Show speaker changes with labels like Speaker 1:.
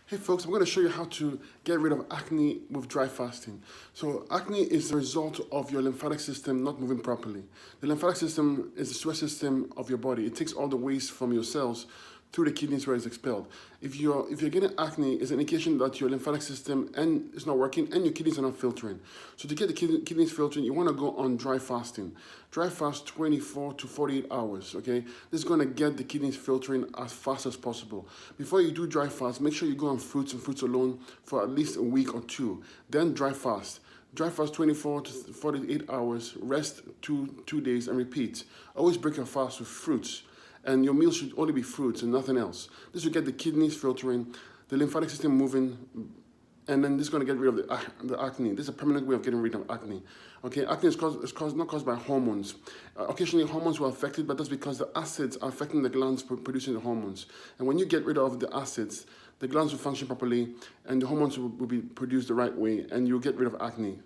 Speaker 1: Hey folks, I'm going to show you how to get rid of acne with dry fasting. So acne is the result of your lymphatic system not moving properly. The lymphatic system is the sweat system of your body. It takes all the waste from your cells through the kidneys where it's expelled. If you're getting acne, it's an indication that your lymphatic system is not working and your kidneys are not filtering. So to get the kidneys filtering, you want to go on dry fasting. Dry fast 24 to 48 hours, okay? This is going to get the kidneys filtering as fast as possible. Before you do dry fast, make sure you go on fruits and fruits alone for at least a week or two. Then dry fast. Dry fast 24 to 48 hours, rest two days and repeat. Always break your fast with fruits. And your meal should only be fruits and nothing else. This will get the kidneys filtering, the lymphatic system moving, and then this is going to get rid of the acne. This is a permanent way of getting rid of acne. Okay, acne is not caused by hormones. Occasionally hormones will affect it, but that's because the acids are affecting the glands producing the hormones. And when you get rid of the acids, the glands will function properly and the hormones will be produced the right way and you'll get rid of acne.